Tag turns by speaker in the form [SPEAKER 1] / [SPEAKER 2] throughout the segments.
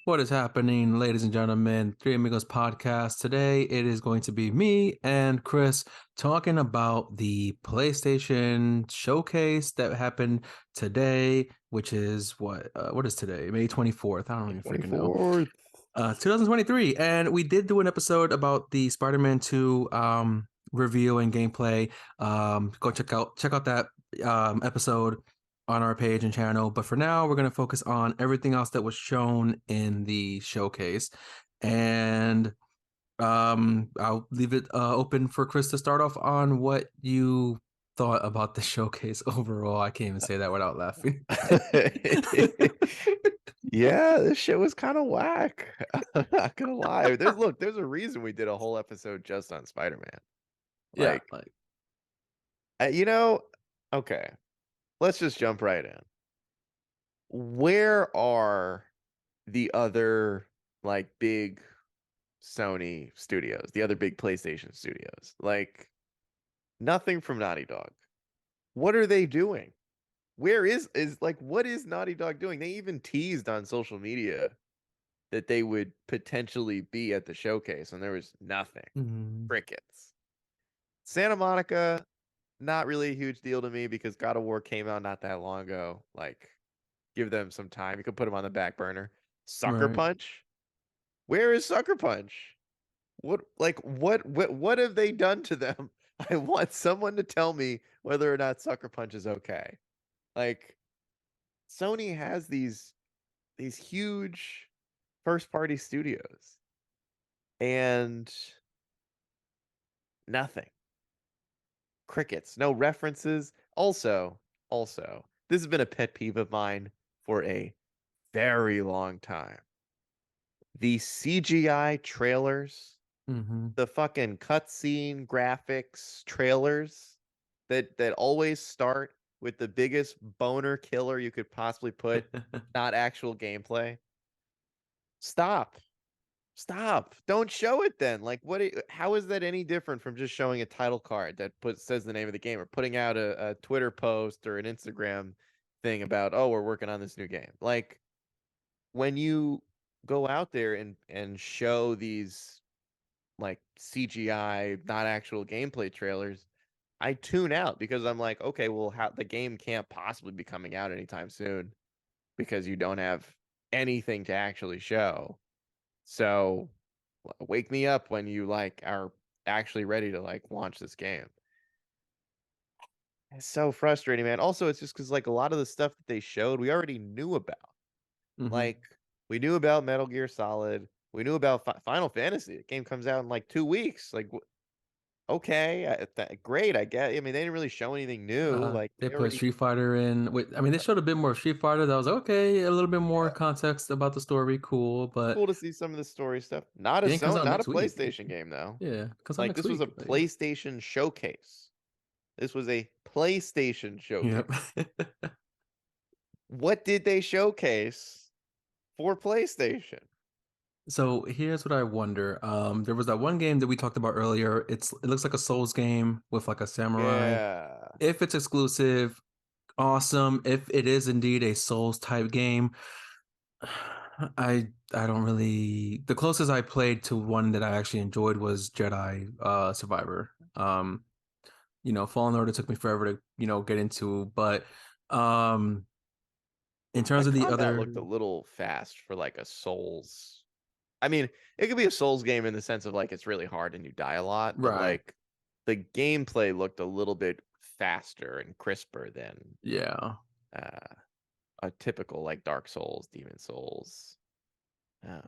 [SPEAKER 1] What is happening, ladies and gentlemen? Three Amigos podcast. Today it is going to be me and Chris talking about the PlayStation showcase that happened today, which is what is today? May 24th. I don't even freaking know.
[SPEAKER 2] 24th.
[SPEAKER 1] 2023. And we did do an episode about the Spider-Man 2 review and gameplay. Go check out that episode on our page and channel. But for now, we're going to focus on everything else that was shown in the showcase. And I'll leave it open for Chris to start off on what you thought about the showcase overall. I can't even say that without laughing.
[SPEAKER 2] Yeah, this shit was kind of whack. I'm not gonna lie. There's a reason we did a whole episode just on Spider-Man.
[SPEAKER 1] Yeah,
[SPEAKER 2] Like,
[SPEAKER 1] like
[SPEAKER 2] you know, okay, let's just jump right in. Where are the other like big Sony studios, the other big PlayStation studios? Like, nothing from Naughty Dog. What are they doing? Where is like what is Naughty Dog doing? They even teased on social media that they would potentially be at the showcase, and there was nothing.
[SPEAKER 1] mm,
[SPEAKER 2] Crickets. Santa Monica, not really a huge deal to me because God of War came out not that long ago. Like, give them some time. You could put them on the back burner. Sucker
[SPEAKER 1] right.
[SPEAKER 2] Punch? Where is Sucker Punch? What have they done to them? I want someone to tell me whether or not Sucker Punch is okay. Like, Sony has these huge first party studios and nothing. Crickets, no references. Also, this has been a pet peeve of mine for a very long time. The CGI trailers,
[SPEAKER 1] Mm-hmm.
[SPEAKER 2] the fucking cutscene graphics trailers that always start with the biggest boner killer you could possibly put, not actual gameplay. Stop. Stop. Don't show it then. Like how is that any different from just showing a title card that says the name of the game or putting out a Twitter post or an Instagram thing about, oh, we're working on this new game. Like when you go out there and show these like CGI, not actual gameplay trailers, I tune out because I'm like, okay, well, how the game can't possibly be coming out anytime soon because you don't have anything to actually show. So wake me up when you like are actually ready to like launch this game. It's so frustrating, man. Also, it's just because like a lot of the stuff that they showed, we already knew about.
[SPEAKER 1] Mm-hmm.
[SPEAKER 2] Like we knew about Metal Gear Solid. We knew about Final Fantasy. The game comes out in like 2 weeks. Like, okay, great. I get. I mean, they didn't really show anything new. Like
[SPEAKER 1] They
[SPEAKER 2] they
[SPEAKER 1] put
[SPEAKER 2] already.
[SPEAKER 1] Street Fighter in. Wait, I mean, they showed a bit more of Street Fighter. That was okay, a little bit more
[SPEAKER 2] Yeah,
[SPEAKER 1] context about the story, cool. But
[SPEAKER 2] cool to see some of the story stuff. Not a
[SPEAKER 1] game comes out
[SPEAKER 2] Not a
[SPEAKER 1] next week.
[SPEAKER 2] PlayStation game though.
[SPEAKER 1] Yeah, comes out
[SPEAKER 2] Like
[SPEAKER 1] next
[SPEAKER 2] this was a
[SPEAKER 1] week. Like,
[SPEAKER 2] PlayStation showcase. This was a PlayStation
[SPEAKER 1] yep.
[SPEAKER 2] showcase. What did they showcase for PlayStation?
[SPEAKER 1] So here's what I wonder. There was that one game that we talked about earlier. It looks like a Souls game with like a samurai.
[SPEAKER 2] Yeah.
[SPEAKER 1] If it's exclusive, awesome. If it is indeed a Souls type game, I don't really. The closest I played to one that I actually enjoyed was Jedi Survivor. Fallen Order took me forever to, get into, but in
[SPEAKER 2] The
[SPEAKER 1] terms of the
[SPEAKER 2] combat
[SPEAKER 1] other,
[SPEAKER 2] looked a little fast for like a Souls. I mean, it could be a Souls game in the sense of like it's really hard and you die a lot, but
[SPEAKER 1] right,
[SPEAKER 2] like the gameplay looked a little bit faster and crisper than
[SPEAKER 1] yeah.
[SPEAKER 2] uh, a typical like Dark Souls, Demon Souls um,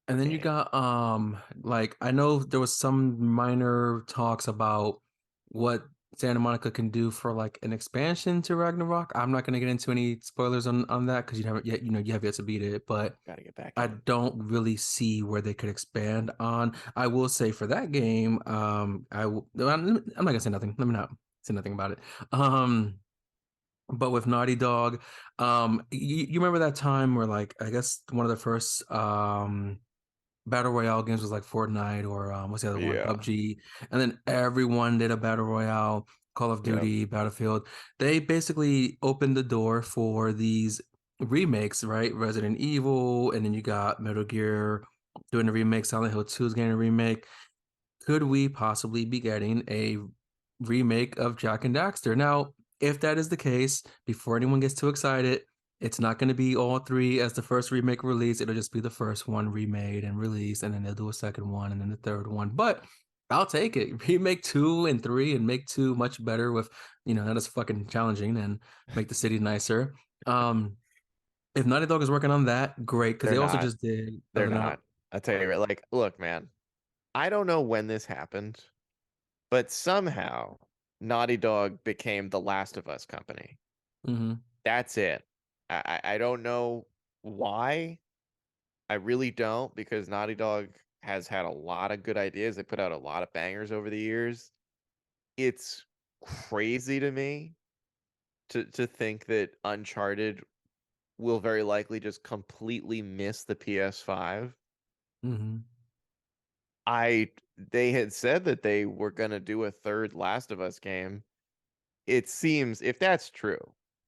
[SPEAKER 1] And then you
[SPEAKER 2] game.
[SPEAKER 1] got like I know there was some minor talks about what Santa Monica can do for like an expansion to Ragnarok. I'm not gonna get into any spoilers on that because you haven't yet, you have yet to beat it, but
[SPEAKER 2] Got to get back
[SPEAKER 1] I
[SPEAKER 2] in.
[SPEAKER 1] don't really see where they could expand on. I will say for that game, I'm not gonna say nothing. Let me not say nothing about it. But with Naughty Dog, you remember that time where like I guess one of the first battle royale games was like Fortnite or what's the other one?
[SPEAKER 2] Yeah.
[SPEAKER 1] PUBG, and then everyone did a battle royale, Call of
[SPEAKER 2] Yep.
[SPEAKER 1] Duty, Battlefield. They basically opened the door for these remakes, right? Resident Evil, and then you got Metal Gear doing a remake, Silent Hill 2 is getting a remake. Could we possibly be getting a remake of Jack and Daxter? Now, if that is the case, before anyone gets too excited, it's not going to be all three as the first remake release. It'll just be the first one remade and released, and then they'll do a second one and then the third one. But I'll take it. Remake two and three and make two much better with, not as fucking challenging and make the city nicer. Um, if Naughty Dog is working on that, great, because
[SPEAKER 2] They're
[SPEAKER 1] they also
[SPEAKER 2] not.
[SPEAKER 1] just did, oh,
[SPEAKER 2] They're
[SPEAKER 1] they're not.
[SPEAKER 2] not. I tell you, right, like, look, man, I don't know when this happened, but somehow Naughty Dog became the Last of Us company.
[SPEAKER 1] Hmm.
[SPEAKER 2] That's it. I don't know why. I really don't, because Naughty Dog has had a lot of good ideas. They put out a lot of bangers over the years. It's crazy to me to think that Uncharted will very likely just completely miss the PS5.
[SPEAKER 1] Hmm.
[SPEAKER 2] They had said that they were gonna do a third Last of Us game. It seems, if that's true,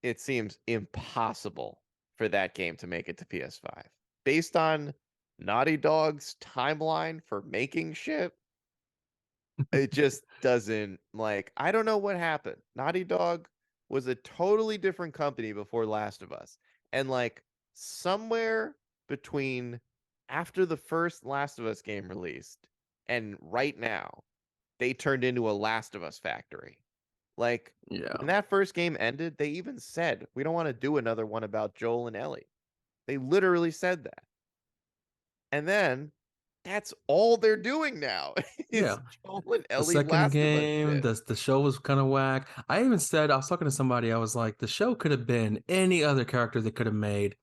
[SPEAKER 2] it seems impossible for that game to make it to PS5. Based on Naughty Dog's timeline for making shit, it just doesn't, like, I don't know what happened. Naughty Dog was a totally different company before Last of Us. And like somewhere between after the first Last of Us game released and right now, they turned into a Last of Us factory. Like
[SPEAKER 1] Yeah.
[SPEAKER 2] when that first game ended, they even said, "We don't want to do another one about Joel and Ellie." They literally said that. And then that's all they're doing now
[SPEAKER 1] Yeah.
[SPEAKER 2] is Joel and
[SPEAKER 1] The
[SPEAKER 2] Ellie
[SPEAKER 1] second
[SPEAKER 2] Last of Us
[SPEAKER 1] game,
[SPEAKER 2] shit.
[SPEAKER 1] the show was kind of whack. I even said, I was talking to somebody, I was like, the show could have been any other character they could have made.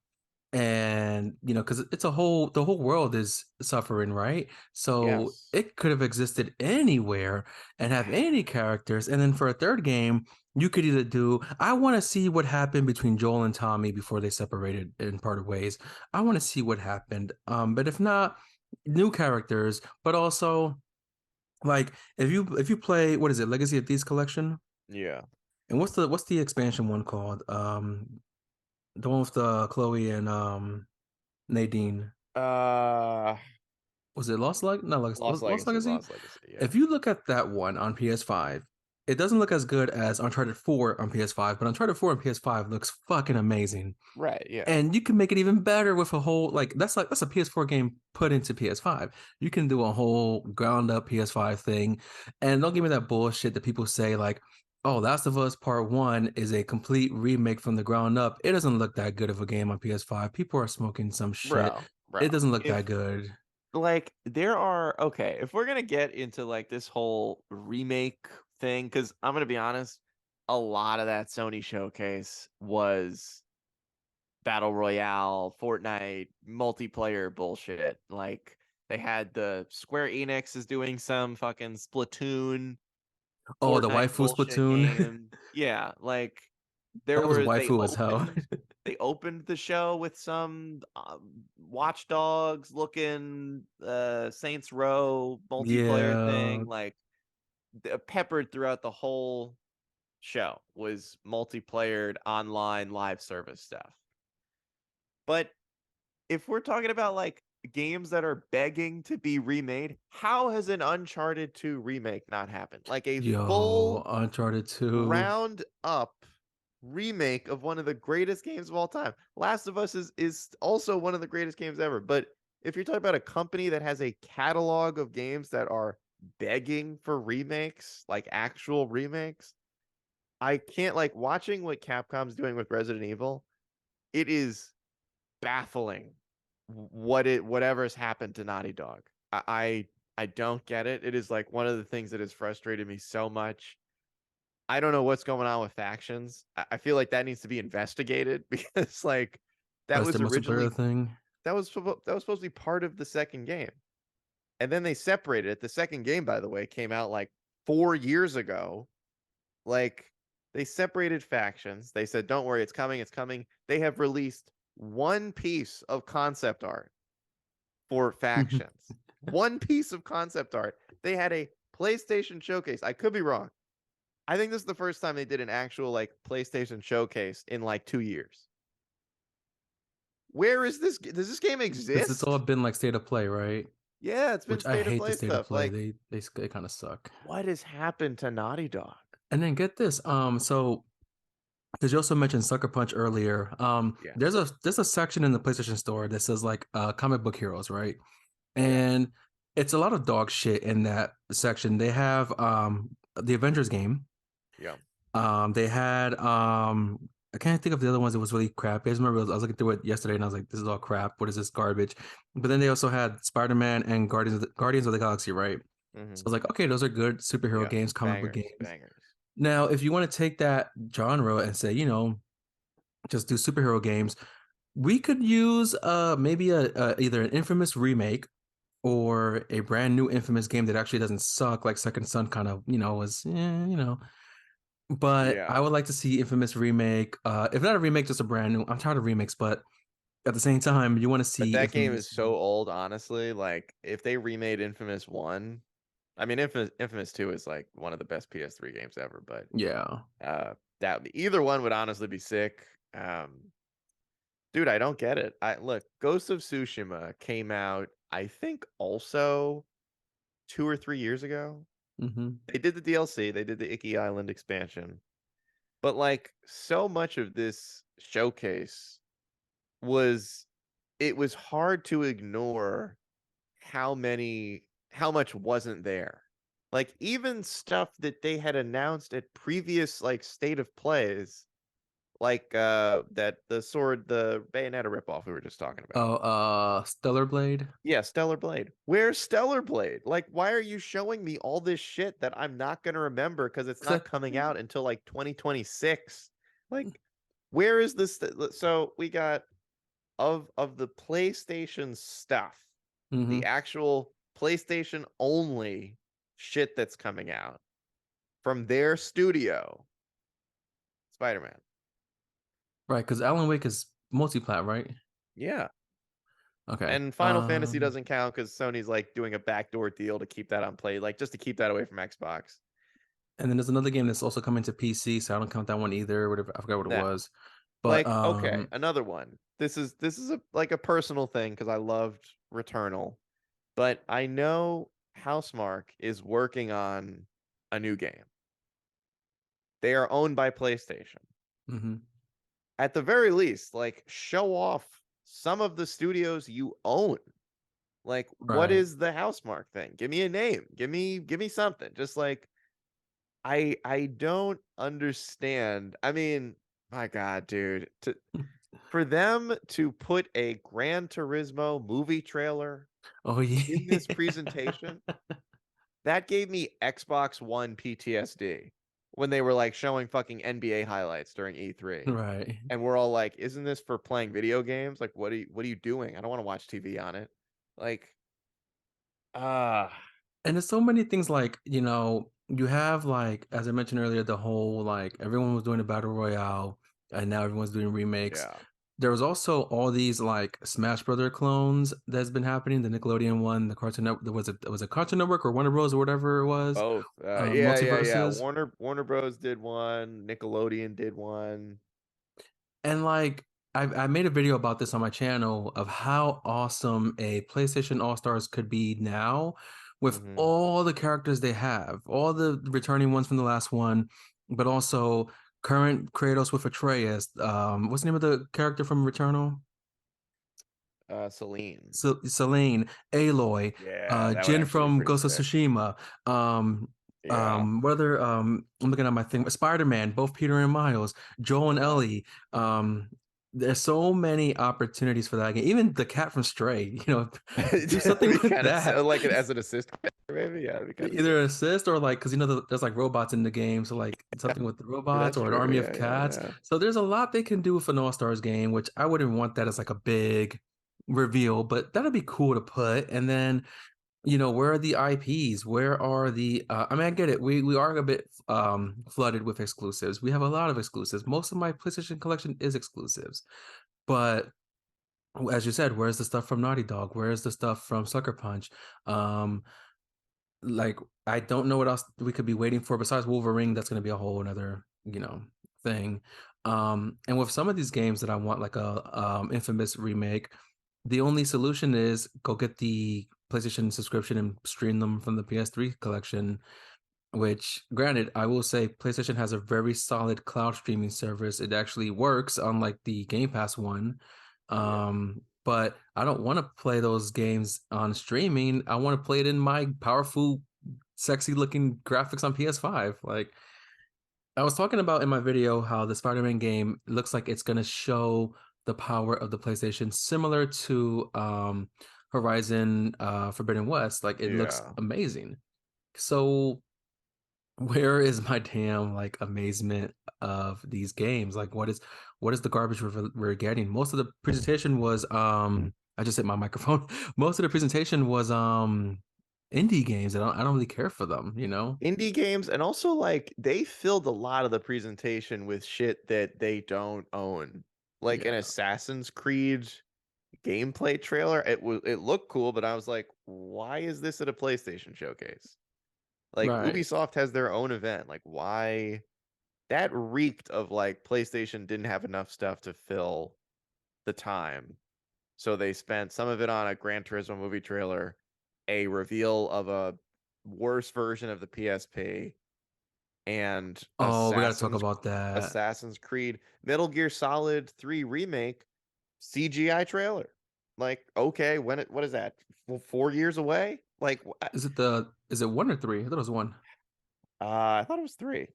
[SPEAKER 1] And, because it's the whole world is suffering, right? So
[SPEAKER 2] Yes.
[SPEAKER 1] it could have existed anywhere and have any characters. And then for a third game, you could either I want to see what happened between Joel and Tommy before they separated and parted ways. I want to see what happened. But if not, new characters, but also like if you play, what is it, Legacy of Thieves Collection?
[SPEAKER 2] Yeah.
[SPEAKER 1] And what's the expansion one called? The one with the Chloe and Nadine.
[SPEAKER 2] Uh
[SPEAKER 1] Was it Lost Leg? No,
[SPEAKER 2] Lost
[SPEAKER 1] Lost
[SPEAKER 2] Legacy,
[SPEAKER 1] Legacy.
[SPEAKER 2] Lost Legacy, yeah.
[SPEAKER 1] If you look at that one on PS5, it doesn't look as good as Uncharted 4 on PS5, but Uncharted 4 on PS5 looks fucking amazing.
[SPEAKER 2] Right, yeah.
[SPEAKER 1] And you can make it even better with a whole that's a PS4 game put into PS5. You can do a whole ground up PS5 thing. And don't give me that bullshit that people say like, "Oh, Last of Us Part 1 is a complete remake from the ground up." It doesn't look that good of a game on PS5. People are smoking some shit.
[SPEAKER 2] Bro.
[SPEAKER 1] It doesn't look
[SPEAKER 2] If
[SPEAKER 1] that good.
[SPEAKER 2] like there are okay, if we're gonna get into like this whole remake thing, because I'm gonna be honest, a lot of that Sony showcase was battle royale, Fortnite, multiplayer bullshit. Like they had the Square Enix is doing some fucking Splatoon,
[SPEAKER 1] Oh, the
[SPEAKER 2] Fortnite
[SPEAKER 1] waifu
[SPEAKER 2] bullshit
[SPEAKER 1] Splatoon.
[SPEAKER 2] game. Yeah, like
[SPEAKER 1] That was waifu as hell.
[SPEAKER 2] they opened the show with some Watch Dogs looking Saints Row multiplayer
[SPEAKER 1] Yeah.
[SPEAKER 2] thing, like peppered throughout the whole show was multiplayer online live service stuff. But if we're talking about like games that are begging to be remade, how has an Uncharted 2 remake not happened? Like a
[SPEAKER 1] Yo,
[SPEAKER 2] full
[SPEAKER 1] Uncharted 2.
[SPEAKER 2] round up remake of one of the greatest games of all time. Last of Us is also one of the greatest games ever. But if you're talking about a company that has a catalog of games that are begging for remakes, like actual remakes, I can't, like, watching what Capcom's doing with Resident Evil. It is baffling whatever's happened to Naughty Dog. I don't get it. It is like one of the things that has frustrated me so much. I don't know what's going on with factions. I feel like that needs to be investigated because like
[SPEAKER 1] Oh,
[SPEAKER 2] that
[SPEAKER 1] that's the
[SPEAKER 2] was
[SPEAKER 1] multiplayer
[SPEAKER 2] originally
[SPEAKER 1] thing.
[SPEAKER 2] that was supposed to be part of the second game. And then they separated it. The second game, by the way, came out like 4 years ago. Like they separated factions. They said, "Don't worry, it's coming, it's coming." They have released one piece of concept art for factions. One piece of concept art. They had a PlayStation showcase. I could be wrong. I think this is the first time they did an actual like PlayStation showcase in like 2 years. where is this? Does this game
[SPEAKER 1] Because it's all
[SPEAKER 2] exist?
[SPEAKER 1] been like state of play, right?
[SPEAKER 2] Yeah, it's been
[SPEAKER 1] Which I
[SPEAKER 2] state of
[SPEAKER 1] hate the
[SPEAKER 2] play
[SPEAKER 1] state of
[SPEAKER 2] stuff.
[SPEAKER 1] play.
[SPEAKER 2] Like,
[SPEAKER 1] They kind of suck.
[SPEAKER 2] what has happened to Naughty Dog?
[SPEAKER 1] And then get this. So because you also mentioned Sucker Punch earlier.
[SPEAKER 2] Yeah,
[SPEAKER 1] There's a section in the PlayStation Store that says like comic book heroes, right?
[SPEAKER 2] yeah,
[SPEAKER 1] And it's a lot of dog shit in that section. They have the Avengers game.
[SPEAKER 2] yeah.
[SPEAKER 1] They had I can't think of the other ones that was really crappy. I just remember I was looking through it yesterday and I was like, this is all crap. What is this garbage? But then they also had Spider-Man and Guardians of the Galaxy, right? So I
[SPEAKER 2] Hmm.
[SPEAKER 1] was like, okay, those are good superhero
[SPEAKER 2] Yeah,
[SPEAKER 1] games, comic book
[SPEAKER 2] bangers,
[SPEAKER 1] games.
[SPEAKER 2] bangers.
[SPEAKER 1] Now, if you want to take that genre and say, just do superhero games, we could use maybe a either an Infamous remake or a brand new Infamous game that actually doesn't suck, like Second Son kind of, was, But I
[SPEAKER 2] Yeah,
[SPEAKER 1] would like to see Infamous remake. If not a remake, just a brand new. I'm tired of remakes, but at the same time, you want to
[SPEAKER 2] but
[SPEAKER 1] see
[SPEAKER 2] that game is
[SPEAKER 1] Infamous.
[SPEAKER 2] so old, honestly. Like, if they remade Infamous 1, I mean, Infamous 2 is like one of the best PS3 games ever, but
[SPEAKER 1] Yeah.
[SPEAKER 2] that either one would honestly be sick. Dude, I don't get it. I look, Ghost of Tsushima came out, I think, also 2 or 3 years ago.
[SPEAKER 1] Hmm.
[SPEAKER 2] They did the DLC, they did the Icky Island expansion, but like so much of this showcase was it was hard to ignore how much wasn't there. Like even stuff that they had announced at previous like state of plays, like the Bayonetta ripoff we were just talking about.
[SPEAKER 1] Oh, Stellar Blade.
[SPEAKER 2] Yeah, Stellar Blade. Where's Stellar Blade? Like, why are you showing me all this shit that I'm not gonna remember because it's not coming out until like 2026? Like, where is this? So we got of the PlayStation stuff, the
[SPEAKER 1] Hmm.
[SPEAKER 2] actual PlayStation only shit that's coming out from their studio, Spider-Man.
[SPEAKER 1] Right, because Alan Wake is multi-plat, right?
[SPEAKER 2] Yeah.
[SPEAKER 1] Okay.
[SPEAKER 2] And Final Fantasy doesn't count because Sony's like doing a backdoor deal to keep that on play, like just to keep that away from Xbox.
[SPEAKER 1] And then there's another game that's also coming to PC, so I don't count that one either. Whatever, I forgot what it
[SPEAKER 2] Now,
[SPEAKER 1] was. But
[SPEAKER 2] like, okay, another one. This is a like a personal thing because I loved Returnal, but I know Housemark is working on a new game. They are owned by PlayStation.
[SPEAKER 1] mhm,
[SPEAKER 2] At the very least, like show off some of the studios you own. Like, what
[SPEAKER 1] right.
[SPEAKER 2] is the Housemark thing? Give me a name. Give me something. Just like I don't understand. I mean, my God, dude. For them to put a Gran Turismo movie trailer
[SPEAKER 1] Oh
[SPEAKER 2] in this
[SPEAKER 1] yeah.
[SPEAKER 2] presentation, that gave me Xbox One PTSD when they were like showing fucking NBA highlights during E3.
[SPEAKER 1] Right.
[SPEAKER 2] And we're all like, isn't this for playing video games? Like, what are you doing? I don't want to watch TV on it. Like, ah,
[SPEAKER 1] And there's so many things like, you have like, as I mentioned earlier, the whole like everyone was doing a battle royale and now everyone's doing remakes.
[SPEAKER 2] yeah.
[SPEAKER 1] There was also all these like Smash Brother clones that's been happening. The Nickelodeon one, the Cartoon Network, was it Cartoon Network or Warner Bros or whatever it was.
[SPEAKER 2] Both. Yeah.
[SPEAKER 1] Multiverses.
[SPEAKER 2] Warner Bros did one. Nickelodeon did one.
[SPEAKER 1] And like I made a video about this on my channel of how awesome a PlayStation AllStars could be now with
[SPEAKER 2] Hmm.
[SPEAKER 1] all the characters they have, all the returning ones from the last one, but also current Kratos with Atreus. What's the name of the character from Returnal?
[SPEAKER 2] Celine.
[SPEAKER 1] Selene, Aloy,
[SPEAKER 2] Yeah, that would
[SPEAKER 1] Jin
[SPEAKER 2] actually be
[SPEAKER 1] from
[SPEAKER 2] pretty
[SPEAKER 1] Ghost of
[SPEAKER 2] sick.
[SPEAKER 1] Tsushima,
[SPEAKER 2] Yeah.
[SPEAKER 1] what other I'm looking at my thing, Spider-Man, both Peter and Miles, Joel and
[SPEAKER 2] Yeah.
[SPEAKER 1] Ellie. There's so many opportunities for that game. Even the cat from Stray, do
[SPEAKER 2] That'd
[SPEAKER 1] something
[SPEAKER 2] be
[SPEAKER 1] with
[SPEAKER 2] kind of
[SPEAKER 1] that.
[SPEAKER 2] like as an assist, maybe. Yeah, that'd be kind of sick.
[SPEAKER 1] Either assist or like, because there's like robots in the game, so like something with the robots
[SPEAKER 2] That's
[SPEAKER 1] or an
[SPEAKER 2] true.
[SPEAKER 1] army of
[SPEAKER 2] Yeah, yeah,
[SPEAKER 1] cats.
[SPEAKER 2] yeah.
[SPEAKER 1] So there's a lot they can do with an All-Stars game, which I wouldn't want that as like a big reveal, but that'd be cool to put. And then, where are the IPs? Where are the I mean, I get it. We are a bit flooded with exclusives. We have a lot of exclusives. Most of my PlayStation collection is exclusives. But as you said, where's the stuff from Naughty Dog? Where's the stuff from Sucker Punch? Um, like I don't know what else we could be waiting for besides Wolverine. That's going to be a whole another, thing. And with some of these games that I want like a infamous remake, the only solution is go get the PlayStation subscription and stream them from the PS3 collection. Which, granted, I will say PlayStation has a very solid cloud streaming service. It actually works, unlike the Game Pass one.
[SPEAKER 2] Yeah.
[SPEAKER 1] But I don't want to play those games on streaming. I want to play it in my powerful, sexy looking graphics on PS5. Like I was talking about in my video how the Spider-Man game looks like it's going to show the power of the PlayStation, similar to Horizon Forbidden West. Like it looks
[SPEAKER 2] Yeah.
[SPEAKER 1] amazing. So where is my damn like amazement of these games? Like what is the garbage we're getting? Most of the presentation was I just hit my microphone. Most of the presentation was indie games. I don't really care for them, you know?
[SPEAKER 2] Indie games, and also like they filled a lot of the presentation with shit that they don't own. Like an
[SPEAKER 1] Yeah.
[SPEAKER 2] Assassin's Creed gameplay trailer. It looked cool, but I was like, why is this at a PlayStation showcase? Like
[SPEAKER 1] Right.
[SPEAKER 2] Ubisoft has their own event. Like why that reeked of like PlayStation didn't have enough stuff to fill the time. So they spent some of it on a Gran Turismo movie trailer, a reveal of a worse version of the PSP, and
[SPEAKER 1] Oh, we got to talk about that.
[SPEAKER 2] Assassin's Creed Metal Gear Solid 3 remake CGI trailer. Like, okay, what is that? 4 years away? Like,
[SPEAKER 1] Is it one or three? I thought it was one.
[SPEAKER 2] I thought it was 3.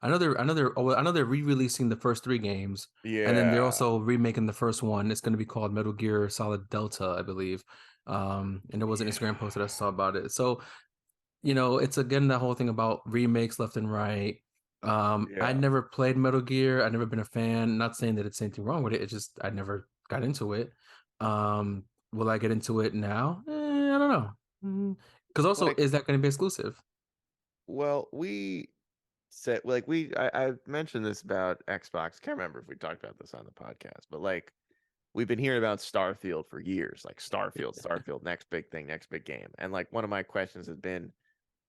[SPEAKER 1] I know they're re-releasing the first three games, and then they're
[SPEAKER 2] Yeah.
[SPEAKER 1] also remaking the first one. It's going to be called Metal Gear Solid Delta, I believe. And there was an Instagram post that I
[SPEAKER 2] Yeah.
[SPEAKER 1] saw about it. So, it's again that whole thing about remakes left and right. I
[SPEAKER 2] Yeah.
[SPEAKER 1] never played Metal Gear. I've never been a fan. Not saying that it's anything wrong with it. It's just I never got into it. Will I get into it now? I don't know. Because also,
[SPEAKER 2] Like,
[SPEAKER 1] is that going to be exclusive?
[SPEAKER 2] well, we said like I mentioned this about Xbox. Can't remember if we talked about this on the podcast, but like we've been hearing about Starfield for years, like Starfield, next big thing, next big game. And like one of my questions has been,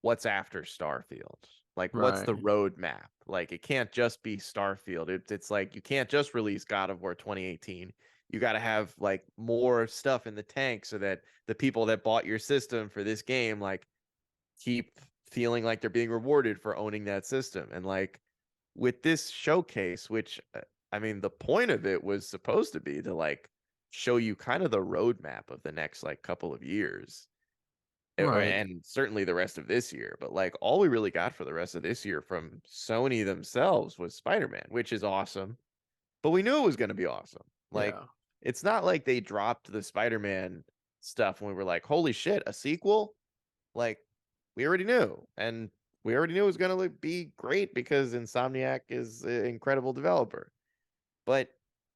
[SPEAKER 2] what's after Starfield? Like, what's the
[SPEAKER 1] Right.
[SPEAKER 2] roadmap? Like, it can't just be Starfield. It's like you can't just release God of War 2018. You got to have like more stuff in the tank so that the people that bought your system for this game like keep feeling like they're being rewarded for owning that system. And like with this showcase, which I mean, the point of it was supposed to be to like show you kind of the roadmap of the next like couple of years.
[SPEAKER 1] Right.
[SPEAKER 2] And certainly the rest of this year, but like all we really got for the rest of this year from Sony themselves was Spider-Man, which is awesome, but we knew it was going to be awesome. Like
[SPEAKER 1] Yeah.
[SPEAKER 2] it's not like they dropped the Spider-Man stuff when we were like, holy shit, a sequel? Like we already knew, and we already knew it was going to be great because Insomniac is an incredible developer. But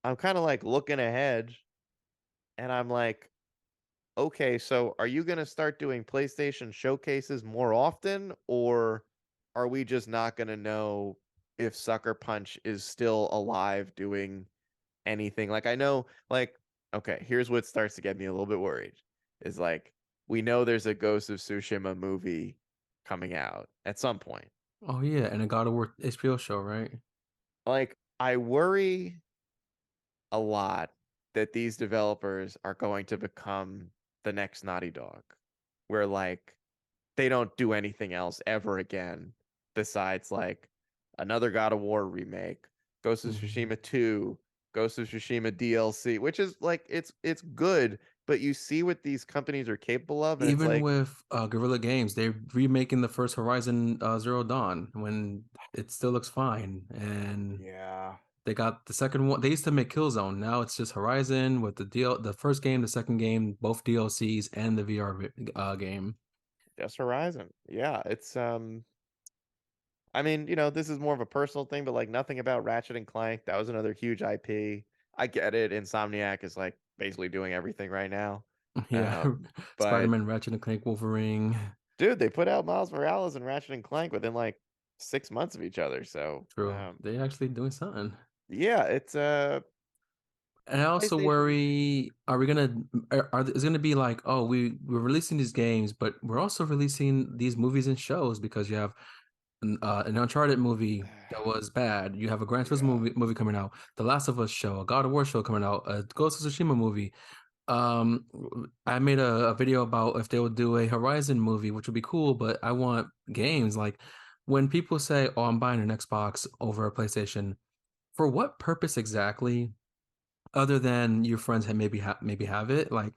[SPEAKER 2] I'm kind of like looking ahead, and I'm like, okay, so are you going to start doing PlayStation showcases more often, or are we just not going to know if Sucker Punch is still alive doing anything? Like, I know, like, okay, here's what starts to get me a little bit worried is like, we know there's a Ghost of Tsushima movie coming out at some point.
[SPEAKER 1] Oh yeah, and a God of War HBO show, right?
[SPEAKER 2] Like, I worry a lot that these developers are going to become the next Naughty Dog, where like they don't do anything else ever again besides like another God of War remake, Ghost of
[SPEAKER 1] Mhm.
[SPEAKER 2] Tsushima 2, Ghost of Tsushima DLC, which is like it's good, but you see what these companies are capable of, and it's
[SPEAKER 1] Even
[SPEAKER 2] like,
[SPEAKER 1] with Guerrilla Games, they're remaking the first Horizon Zero Dawn when it still looks fine, and
[SPEAKER 2] yeah,
[SPEAKER 1] they got the second one. They used to make Killzone. Now it's just Horizon with the first game, the second game, both DLCs, and the VR game.
[SPEAKER 2] just Horizon. Yeah, it's I mean, this is more of a personal thing, but like nothing about Ratchet and Clank. That was another huge IP. I get it. Insomniac is like basically doing everything right now.
[SPEAKER 1] Yeah,
[SPEAKER 2] But
[SPEAKER 1] Spider-Man, Ratchet and Clank, Wolverine.
[SPEAKER 2] dude, they put out Miles Morales and Ratchet and Clank within like 6 months of each other. So,
[SPEAKER 1] True, they actually doing something.
[SPEAKER 2] yeah, it's
[SPEAKER 1] And I also
[SPEAKER 2] PlayStation.
[SPEAKER 1] worry, are we gonna is it gonna be like, oh, we're releasing these games, but we're also releasing these movies and shows because you have an Uncharted movie that was bad. You have a Gran Turismo
[SPEAKER 2] Yeah,
[SPEAKER 1] movie coming out, The Last of Us show, a God of War show coming out, a Ghost of Tsushima movie. Um, I made a video about if they would do a Horizon movie, which would be cool, but I want games. Like when people say, "Oh, I'm buying an Xbox over a PlayStation," for what purpose exactly? Other than your friends have maybe have it. Like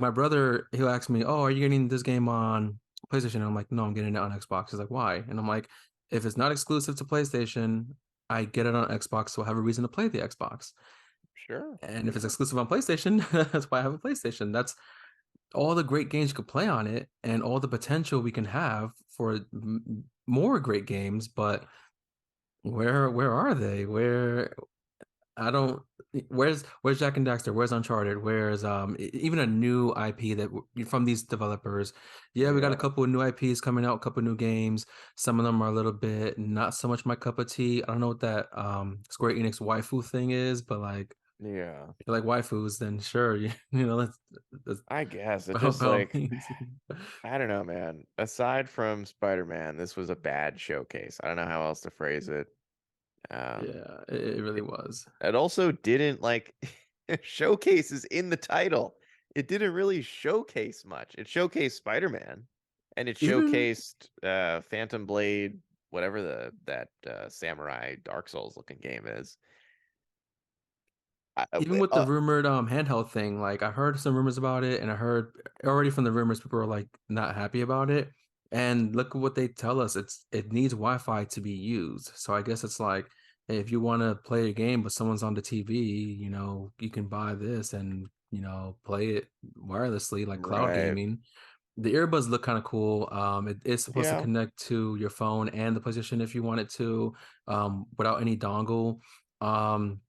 [SPEAKER 1] my brother, he'll ask me, "Oh, are you getting this game on PlayStation?" And I'm like, "No, I'm getting it on Xbox." He's like, "Why?" And I'm like, "If it's not exclusive to PlayStation, I get it on Xbox, so I have a reason to play the Xbox.
[SPEAKER 2] sure.
[SPEAKER 1] And if it's exclusive on PlayStation, that's why I have a PlayStation. That's all the great games you could play on it, and all the potential we can have for more great games. But where are they? Where I don't. Where's Jack and Daxter? Where's Uncharted? Where's even a new IP that from these developers? Yeah, we got a
[SPEAKER 2] Yeah,
[SPEAKER 1] couple of new IPs coming out, a couple of new games. Some of them are a little bit not so much my cup of tea. I don't know what that Square Enix waifu thing is, but like
[SPEAKER 2] yeah.
[SPEAKER 1] if you like waifus, then sure, you know that's
[SPEAKER 2] I guess it
[SPEAKER 1] by
[SPEAKER 2] just
[SPEAKER 1] all
[SPEAKER 2] like
[SPEAKER 1] means.
[SPEAKER 2] I don't know, man. Aside from Spider-Man, this was a bad showcase. I don't know how else to phrase it. Um,
[SPEAKER 1] Yeah, it really was.
[SPEAKER 2] it also didn't like showcase is in the title. It didn't really showcase much. It showcased Spider-Man and it
[SPEAKER 1] Even
[SPEAKER 2] showcased Phantom Blade, whatever that samurai Dark Souls looking game is. I,
[SPEAKER 1] even with the rumored handheld thing, like I heard some rumors about it, and I heard already from the rumors people are like not happy about it. And look at what they tell us. It needs Wi-Fi to be used. So I guess it's like hey, if you want to play a game but someone's on the TV, you can buy this and play it wirelessly like cloud
[SPEAKER 2] right.
[SPEAKER 1] gaming. The earbuds look kind of cool. It is supposed to
[SPEAKER 2] Yeah.
[SPEAKER 1] connect to your phone and the PlayStation if you want it to, without any dongle. Um,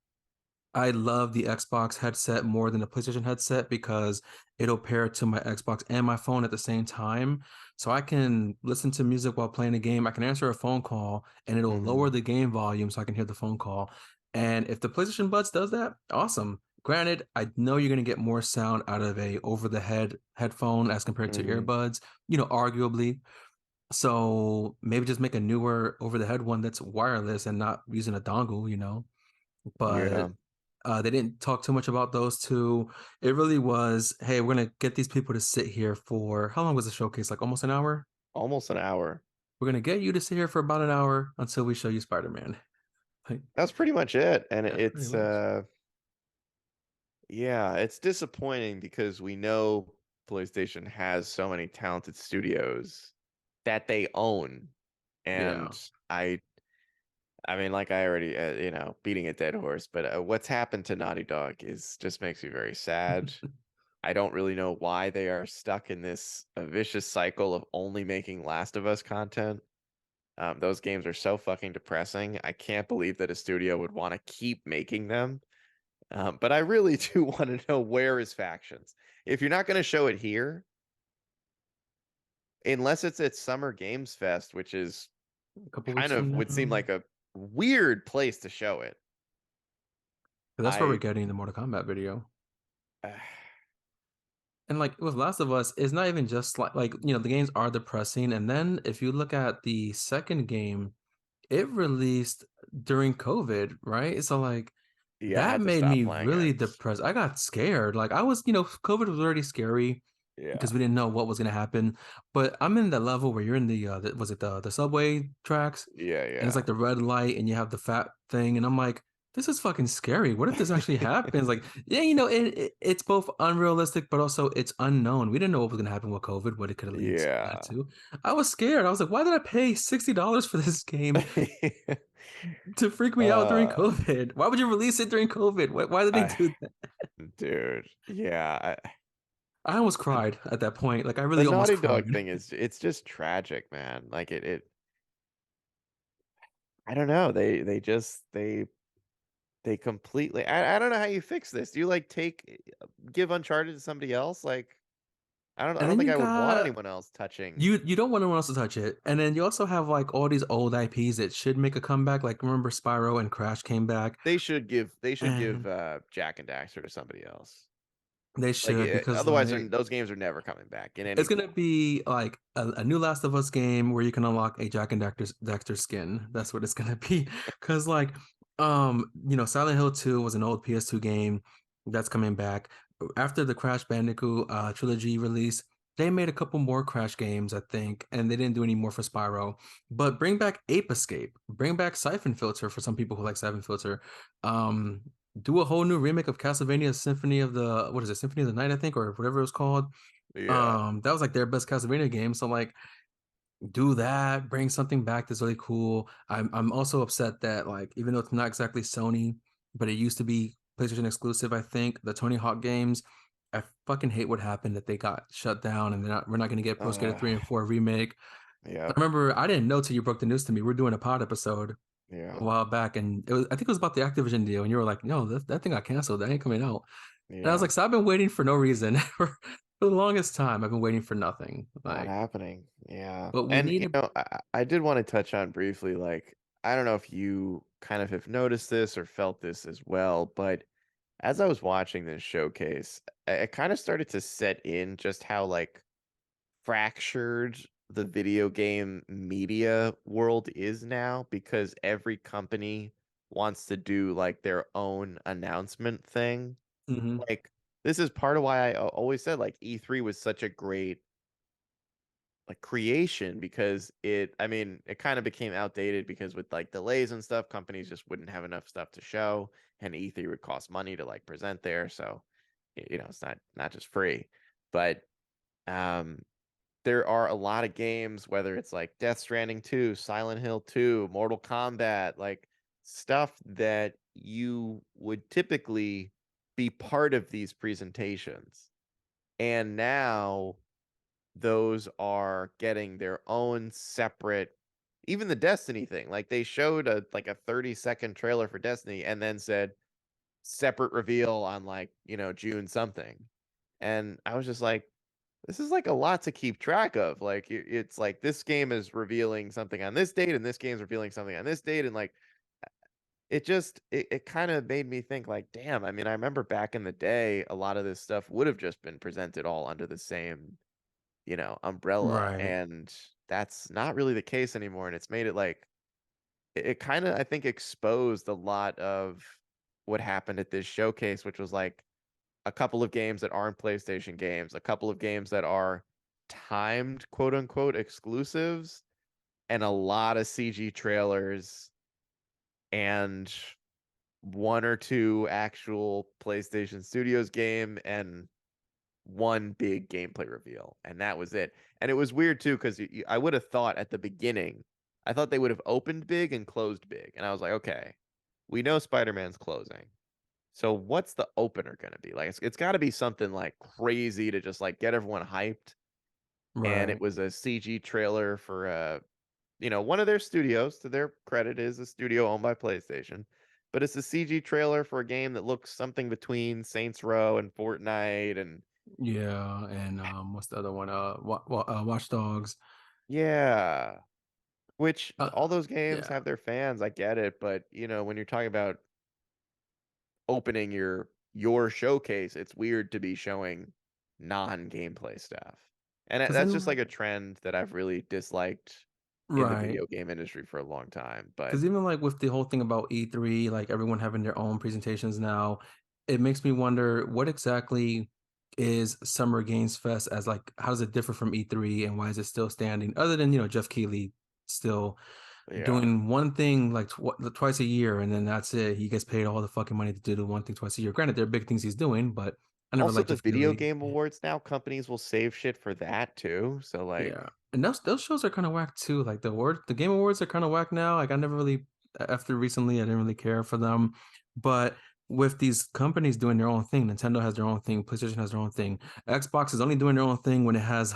[SPEAKER 1] I love the Xbox headset more than the PlayStation headset because it'll pair to my Xbox and my phone at the same time. So I can listen to music while playing a game. I can answer a phone call and it'll lower
[SPEAKER 2] Hmm.
[SPEAKER 1] the game volume so I can hear the phone call. And if the PlayStation Buds does that, awesome. Granted, I know you're going to get more sound out of a over the head headphone as compared to
[SPEAKER 2] Hmm.
[SPEAKER 1] earbuds, arguably. So maybe just make a newer over the head one that's wireless and not using a dongle. But
[SPEAKER 2] Yeah.
[SPEAKER 1] they didn't talk too much about those two. It really was, hey, we're gonna get these people to sit here for how long was the showcase? Like almost an hour?
[SPEAKER 2] Almost an hour.
[SPEAKER 1] We're gonna get you to sit here for about an hour until we show you Spider-Man. Like,
[SPEAKER 2] That's pretty much it. And
[SPEAKER 1] yeah, pretty much.
[SPEAKER 2] yeah, it's disappointing because we know PlayStation has so many talented studios that they own.
[SPEAKER 1] Yeah.
[SPEAKER 2] And I mean, like I already, beating a dead horse, but what's happened to Naughty Dog is just makes me very sad. I don't really know why they are stuck in this vicious cycle of only making Last of Us content. Those games are so fucking depressing. I can't believe that a studio would want to keep making them. But I really do want to know where is factions. If you're not going to show it here, unless it's at Summer Games Fest, which is
[SPEAKER 1] A couple
[SPEAKER 2] kind
[SPEAKER 1] weeks
[SPEAKER 2] of
[SPEAKER 1] from
[SPEAKER 2] would seem
[SPEAKER 1] now.
[SPEAKER 2] like a weird place to show it.
[SPEAKER 1] That's where we're
[SPEAKER 2] I
[SPEAKER 1] getting the Mortal Kombat video. And like with Last of Us, it's not even just like the games are depressing. And then if you look at the second game, it released during COVID, right? So like
[SPEAKER 2] yeah, I
[SPEAKER 1] that
[SPEAKER 2] had to
[SPEAKER 1] made
[SPEAKER 2] stop
[SPEAKER 1] me
[SPEAKER 2] playing it.
[SPEAKER 1] really depressed. I got scared. Like I was, COVID was already scary
[SPEAKER 2] Yeah,
[SPEAKER 1] because we didn't know what was gonna happen. But I'm in the level where you're in was it the subway tracks? And it's
[SPEAKER 2] yeah,
[SPEAKER 1] like the red light and you have the fat thing, and I'm like, this is fucking scary. What if this actually happens? Like, yeah, it's both unrealistic, but also it's unknown. We didn't know what was gonna happen with COVID, what it could lead
[SPEAKER 2] yeah.
[SPEAKER 1] to. I was scared. I was like, why did I pay $60 for this game
[SPEAKER 2] Yeah.
[SPEAKER 1] to freak me out during
[SPEAKER 2] Uh,
[SPEAKER 1] COVID? Why would you release it during COVID? Why did they
[SPEAKER 2] I,
[SPEAKER 1] do that?
[SPEAKER 2] dude, yeah.
[SPEAKER 1] I almost
[SPEAKER 2] The,
[SPEAKER 1] cried at that point. Like I
[SPEAKER 2] the
[SPEAKER 1] really almost
[SPEAKER 2] Naughty
[SPEAKER 1] cried.
[SPEAKER 2] Dog thing is, it's just tragic, man. Like I don't know. They completely. I don't know how you fix this. Do you like give Uncharted to somebody else? Like, I
[SPEAKER 1] And
[SPEAKER 2] don't
[SPEAKER 1] then
[SPEAKER 2] think
[SPEAKER 1] you
[SPEAKER 2] I would want
[SPEAKER 1] got
[SPEAKER 2] anyone else touching.
[SPEAKER 1] you don't want anyone else to touch it. And then you also have like all these old IPs that should make a comeback. Like remember Spyro and Crash came back.
[SPEAKER 2] They should give
[SPEAKER 1] And
[SPEAKER 2] Jack and Daxter to somebody else.
[SPEAKER 1] They
[SPEAKER 2] Like
[SPEAKER 1] should because
[SPEAKER 2] otherwise,
[SPEAKER 1] like
[SPEAKER 2] those games are never coming back in any
[SPEAKER 1] it's gonna
[SPEAKER 2] form.
[SPEAKER 1] be like a new Last of Us game where you can unlock a Jack and Dexter skin. That's what it's gonna be. Cause like Silent Hill 2 was an old PS2 game that's coming back. After the Crash Bandicoot trilogy release, they made a couple more Crash games, I think, and they didn't do any more for Spyro. But bring back Ape Escape, bring back Siphon Filter for some people who like Siphon Filter. Um, do a whole new remake of Castlevania Symphony of the what is it, Symphony of the Night, I think, or whatever it was called.
[SPEAKER 2] Yeah.
[SPEAKER 1] That was like their best Castlevania game. So like do that, bring something back that's really cool. I'm also upset that like even though it's not exactly Sony, but it used to be PlayStation exclusive, I think, the Tony Hawk games. I fucking hate what happened that they got shut down and we're not gonna get Pro Skater
[SPEAKER 2] Uh,
[SPEAKER 1] 3 and 4 remake. I
[SPEAKER 2] yep.
[SPEAKER 1] remember I didn't know till you broke the news to me. We're doing a pod episode
[SPEAKER 2] Yeah.
[SPEAKER 1] a while back, and I think it was about the Activision deal, and you were like, no, that thing got canceled. That ain't coming out. And I was
[SPEAKER 2] Yeah.
[SPEAKER 1] like, so I've been waiting for no reason for the longest time. I've been waiting for nothing.
[SPEAKER 2] Not
[SPEAKER 1] Like,
[SPEAKER 2] happening. Yeah.
[SPEAKER 1] but we
[SPEAKER 2] And
[SPEAKER 1] need to.
[SPEAKER 2] I did want to touch on briefly, like, I don't know if you kind of have noticed this or felt this as well, but as I was watching this showcase, I kind of started to set in just how like fractured the video game media world is now because every company wants to do like their own announcement thing.
[SPEAKER 1] Mhm.
[SPEAKER 2] Like this is part of why I always said like E3 was such a great like creation because I mean it kind of became outdated because with like delays and stuff companies just wouldn't have enough stuff to show and E3 would cost money to like present there, so it's not just free. But um there are a lot of games, whether it's like Death Stranding 2, Silent Hill 2, Mortal Kombat, like stuff that you would typically be part of these presentations. And now those are getting their own separate, even the Destiny thing. Like they showed a like a 30-second trailer for Destiny and then said separate reveal on like, June something. And I was just like, this is like a lot to keep track of. Like it's like this game is revealing something on this date and this game's revealing something on this date and like it kind of made me think like, damn, I mean, I remember back in the day a lot of this stuff would have just been presented all under the same, umbrella,
[SPEAKER 1] Right.
[SPEAKER 2] and that's not really the case anymore, and it's made it like it kind of I think exposed a lot of what happened at this showcase, which was like a couple of games that aren't PlayStation games, a couple of games that are timed quote unquote exclusives, and a lot of CG trailers and one or two actual PlayStation Studios game and one big gameplay reveal. And that was it. And it was weird too, because I would have thought at the beginning, I thought they would have opened big and closed big. And I was like, okay, we know Spider-Man's closing. So what's the opener gonna be? Like it's got to be something like crazy to just like get everyone hyped. And it
[SPEAKER 1] Right.
[SPEAKER 2] was a CG trailer for one of their studios. To their credit, is a studio owned by PlayStation, but it's a CG trailer for a game that looks something between Saints Row and Fortnite, and
[SPEAKER 1] Yeah. And what's the other one? Watch Dogs.
[SPEAKER 2] yeah, which all those games
[SPEAKER 1] Yeah.
[SPEAKER 2] have their fans. I get it, but when you're talking about opening your showcase, it's weird to be showing non-gameplay stuff. And
[SPEAKER 1] Because
[SPEAKER 2] that's just like
[SPEAKER 1] then,
[SPEAKER 2] a trend that I've really disliked in the
[SPEAKER 1] right.
[SPEAKER 2] video game industry for a long time. But
[SPEAKER 1] Because even like with the whole thing about E3, like everyone having their own presentations now, it makes me wonder what exactly is Summer Games Fest as like, how does it differ from E3 and why is it still standing? Other than, Jeff Keighley still
[SPEAKER 2] yeah.
[SPEAKER 1] doing one thing like twice a year and then that's it. He gets paid all the fucking money to do the one thing twice a year. Granted, there are big things he's doing, but I never
[SPEAKER 2] Also,
[SPEAKER 1] liked
[SPEAKER 2] the
[SPEAKER 1] Jeff
[SPEAKER 2] video
[SPEAKER 1] Keighley.
[SPEAKER 2] game awards now, companies will save shit for that too. So
[SPEAKER 1] Yeah,
[SPEAKER 2] like,
[SPEAKER 1] and those shows are kind of whack too. Like the Game Awards are kind of whack now. Like I never really after recently I didn't really care for them, but with these companies doing their own thing, Nintendo has their own thing, PlayStation has their own thing, Xbox is only doing their own thing when it has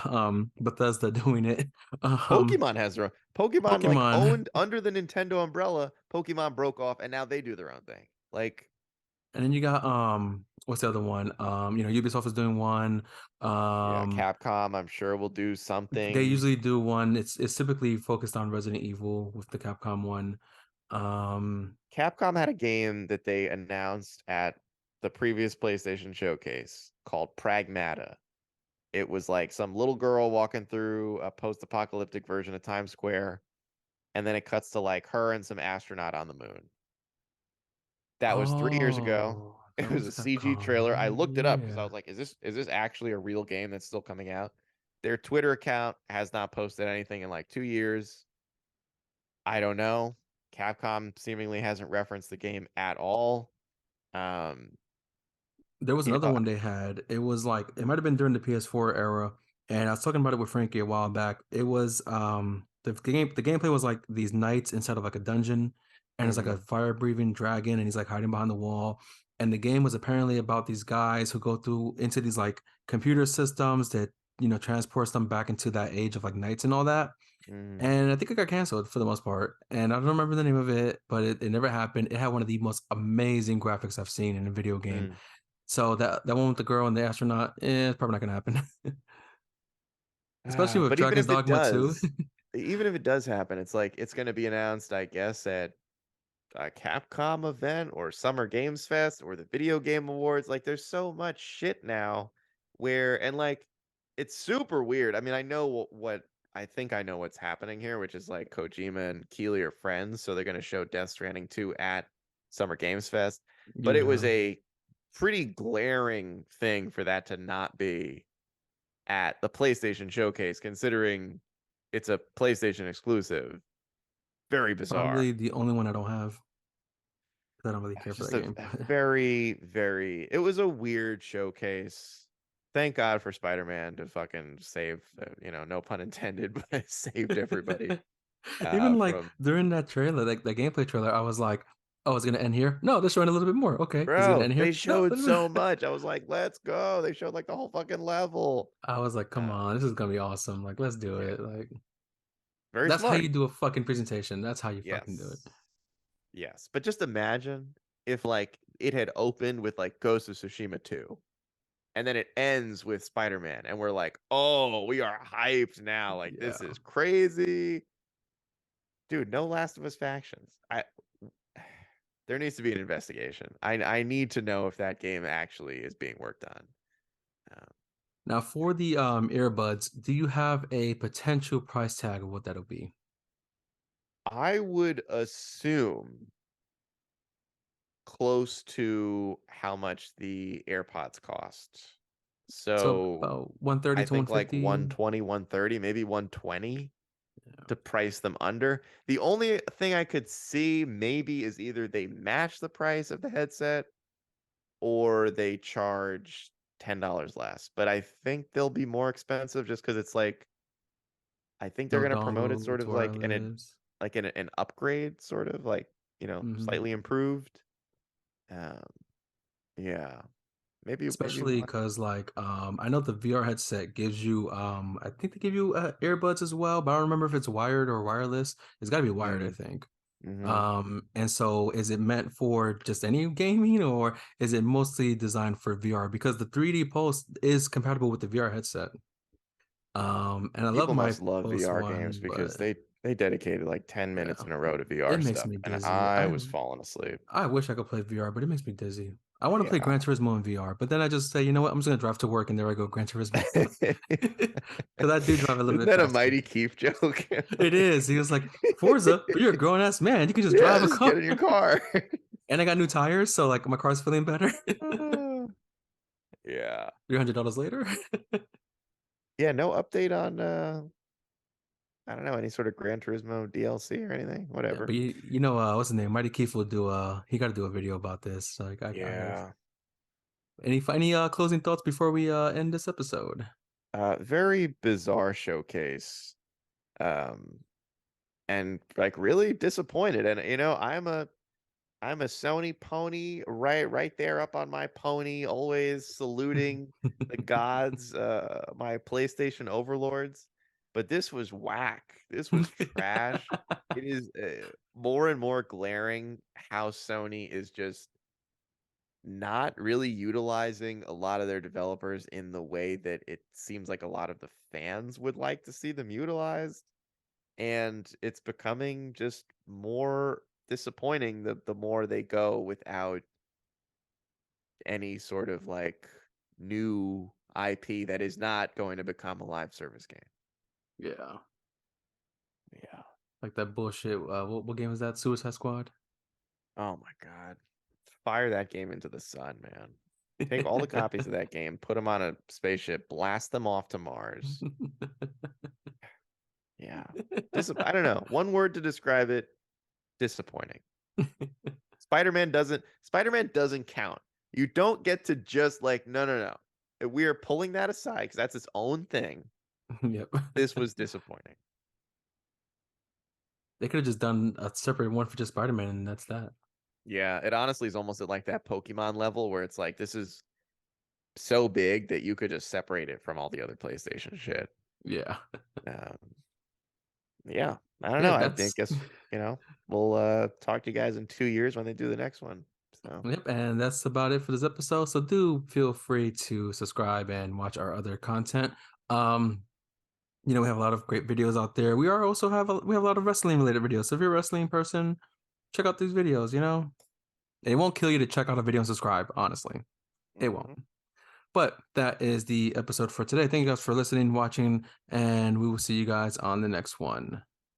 [SPEAKER 1] Bethesda doing it. Um,
[SPEAKER 2] Pokemon has their own. Pokemon like
[SPEAKER 1] Pokemon,
[SPEAKER 2] owned under the Nintendo umbrella. Pokemon broke off, and now they do their own thing. Like,
[SPEAKER 1] and then you got what's the other one? Ubisoft is doing one.
[SPEAKER 2] yeah,
[SPEAKER 1] Um,
[SPEAKER 2] Capcom, I'm sure will do
[SPEAKER 1] they
[SPEAKER 2] something.
[SPEAKER 1] usually do one. It's typically focused on Resident Evil with the Capcom one. Um,
[SPEAKER 2] Capcom had a game that they announced at the previous PlayStation showcase called Pragmata. It was like some little girl walking through a post-apocalyptic version of Times Square, and then it cuts to like her and some astronaut on the moon. That was 3 years ago.
[SPEAKER 1] Oh,
[SPEAKER 2] It
[SPEAKER 1] that
[SPEAKER 2] was
[SPEAKER 1] was
[SPEAKER 2] a CG
[SPEAKER 1] Capcom,
[SPEAKER 2] trailer. I
[SPEAKER 1] right?
[SPEAKER 2] looked it up because I
[SPEAKER 1] Yeah.
[SPEAKER 2] was like, is this actually a real game that's still coming out? Their Twitter account has not posted anything in like 2 years. I don't know. Capcom seemingly hasn't referenced the game at all. Um,
[SPEAKER 1] There was
[SPEAKER 2] you
[SPEAKER 1] another
[SPEAKER 2] know,
[SPEAKER 1] one they had. It was like it might have been during the PS4 era, and I was talking about it with Frankie a while back. It was the gameplay was like these knights inside of like a dungeon, and it's like a
[SPEAKER 2] mhm,
[SPEAKER 1] fire breathing dragon, and he's like hiding behind the wall. And the game was apparently about these guys who go through into these like computer systems that transports them back into that age of like knights and all that.
[SPEAKER 2] mhm,
[SPEAKER 1] And I think it got canceled for the most part. And I don't remember the name of it, but it never happened. It had one of the most amazing graphics I've seen in a video game.
[SPEAKER 2] mm.
[SPEAKER 1] So that one with the girl and the astronaut, it's probably not gonna happen. Especially with
[SPEAKER 2] But even
[SPEAKER 1] Dragon's
[SPEAKER 2] if it
[SPEAKER 1] Dogma 2.
[SPEAKER 2] does, even if it does happen, it's like it's going to be announced, I guess, at a Capcom event or Summer Games Fest or the Video Game Awards. Like, there's so much shit now where, and like, it's super weird. I mean, I know what I think I know what's happening here, which is like Kojima and Keighley are friends, so they're going to show Death Stranding 2 at Summer Games Fest. But it was
[SPEAKER 1] Yeah,
[SPEAKER 2] a pretty glaring thing for that to not be at the PlayStation Showcase, considering it's a PlayStation exclusive. Very bizarre.
[SPEAKER 1] probably the only one I don't have because I don't really care
[SPEAKER 2] It's
[SPEAKER 1] for
[SPEAKER 2] just
[SPEAKER 1] that
[SPEAKER 2] a
[SPEAKER 1] game.
[SPEAKER 2] very, it was a weird showcase. Thank God for Spider-Man to fucking save, no pun intended, but saved everybody
[SPEAKER 1] Even like
[SPEAKER 2] from,
[SPEAKER 1] during that trailer, like the gameplay trailer, I was like, "Oh, it's gonna end here." No, they're showing a little bit more. Okay, is it gonna
[SPEAKER 2] bro,
[SPEAKER 1] end
[SPEAKER 2] they
[SPEAKER 1] here? No.
[SPEAKER 2] showed so much. I was like, let's go. They showed like the whole fucking level.
[SPEAKER 1] I was like, "Come
[SPEAKER 2] Uh,
[SPEAKER 1] on, this is gonna be awesome! Like, let's do
[SPEAKER 2] yeah,
[SPEAKER 1] it!" Like,
[SPEAKER 2] very
[SPEAKER 1] that's how
[SPEAKER 2] smart.
[SPEAKER 1] you do a fucking presentation. That's how you fucking do it.
[SPEAKER 2] Yes. Yes. But just imagine if like it had opened with like Ghost of Tsushima 2 and then it ends with Spider-Man and we're like, "Oh, we are hyped now. Like this
[SPEAKER 1] Yeah.
[SPEAKER 2] is crazy." Dude, no Last of Us factions. There needs to be an investigation. I need to know if that game actually is being worked on. Um,
[SPEAKER 1] Now, for the earbuds, do you have a potential price tag of what that'll be?
[SPEAKER 2] I would assume close to how much the AirPods cost.
[SPEAKER 1] So
[SPEAKER 2] So
[SPEAKER 1] about 130
[SPEAKER 2] I
[SPEAKER 1] to
[SPEAKER 2] think like
[SPEAKER 1] 150.
[SPEAKER 2] 120, 130, maybe 120
[SPEAKER 1] Yeah.
[SPEAKER 2] to price them under. The only thing I could see maybe is either they match the price of the headset or they charge $10 less. But I think they'll be more expensive just because it's like I think they're
[SPEAKER 1] No
[SPEAKER 2] gonna promote it
[SPEAKER 1] dongle,
[SPEAKER 2] sort
[SPEAKER 1] it's
[SPEAKER 2] of like
[SPEAKER 1] wireless.
[SPEAKER 2] an upgrade, sort of like,
[SPEAKER 1] Hmm.
[SPEAKER 2] slightly improved. Um, yeah. Maybe
[SPEAKER 1] Especially
[SPEAKER 2] one.
[SPEAKER 1] because like I know the VR headset gives you I think they give you earbuds as well, but I don't remember if it's wired or wireless. It's got to be wired, I
[SPEAKER 2] Mm,
[SPEAKER 1] think.
[SPEAKER 2] hmm
[SPEAKER 1] And so is it meant for just any gaming or is it mostly designed for VR? Because the 3D Pulse is compatible with the VR headset. And I love
[SPEAKER 2] People
[SPEAKER 1] my
[SPEAKER 2] must love
[SPEAKER 1] Pulse
[SPEAKER 2] VR games
[SPEAKER 1] one,
[SPEAKER 2] because
[SPEAKER 1] but
[SPEAKER 2] they dedicated like 10 minutes
[SPEAKER 1] yeah,
[SPEAKER 2] in a row to
[SPEAKER 1] it
[SPEAKER 2] VR
[SPEAKER 1] makes
[SPEAKER 2] stuff,
[SPEAKER 1] me
[SPEAKER 2] and
[SPEAKER 1] dizzy.
[SPEAKER 2] I was falling asleid.
[SPEAKER 1] I wish I could play VR, but it makes me dizzy. I want to play
[SPEAKER 2] Yeah.
[SPEAKER 1] Gran Turismo in VR, but then I just say, you know what? I'm just gonna drive to work, and there I go, Gran Turismo. Because I do drive a little
[SPEAKER 2] Isn't
[SPEAKER 1] bit
[SPEAKER 2] that a
[SPEAKER 1] faster.
[SPEAKER 2] Mighty Keith joke?
[SPEAKER 1] It is. He was like, Forza, but you're a grown ass man. You can just
[SPEAKER 2] Yeah,
[SPEAKER 1] drive a
[SPEAKER 2] just
[SPEAKER 1] car.
[SPEAKER 2] get in your car.
[SPEAKER 1] And I got new tires, so like my car's feeling better.
[SPEAKER 2] Yeah.
[SPEAKER 1] $300 later.
[SPEAKER 2] Yeah, no update on I don't know, any sort of Gran Turismo DLC or anything.
[SPEAKER 1] Yeah, but
[SPEAKER 2] Whatever.
[SPEAKER 1] what's his name? Mighty Keith will do he got to do a video about this. So like I hope.
[SPEAKER 2] Yeah.
[SPEAKER 1] Any closing thoughts before we end this episode?
[SPEAKER 2] Very bizarre showcase. Um and like really disappointed. And I'm a Sony pony, right there up on my pony, always saluting the gods, my PlayStation overlords. But this was whack. This was trash. It is more and more glaring how Sony is just not really utilizing a lot of their developers in the way that it seems like a lot of the fans would like to see them utilized, and it's becoming just more disappointing the more they go without any sort of like new IP that is not going to become a live service game.
[SPEAKER 1] Yeah.
[SPEAKER 2] Yeah.
[SPEAKER 1] Like that bullshit. What game was that? Suicide Squad?
[SPEAKER 2] Oh my God. Fire that game into the sun, man. Take all the copies of that game, put them on a spaceship, blast them off to Mars. Yeah. I don't know. One word to describe it, disappointing. Spider-Man doesn't count. You don't get to just like, no. We are pulling that aside because that's its own thing.
[SPEAKER 1] Yep.
[SPEAKER 2] This was disappointing.
[SPEAKER 1] They could have just done a separate one for just Spider-Man, and that's that.
[SPEAKER 2] Yeah, it honestly is almost at like that Pokemon level where it's like this is so big that you could just separate it from all the other PlayStation shit.
[SPEAKER 1] Yeah.
[SPEAKER 2] Um, yeah, I don't
[SPEAKER 1] Yeah,
[SPEAKER 2] know. I
[SPEAKER 1] that's
[SPEAKER 2] guess we'll talk to you guys in 2 years when they do the next one. So
[SPEAKER 1] yep, and that's about it for this episode. So do feel free to subscribe and watch our other content. Um, we have a lot of great videos out there. We have a lot of wrestling related videos. So if you're a wrestling person, check out these videos, And it won't kill you to check out a video and subscribe, honestly. It won't.
[SPEAKER 2] mhm.
[SPEAKER 1] But that is the episode for today. Thank you guys for listening, watching, and we will see you guys on the next one.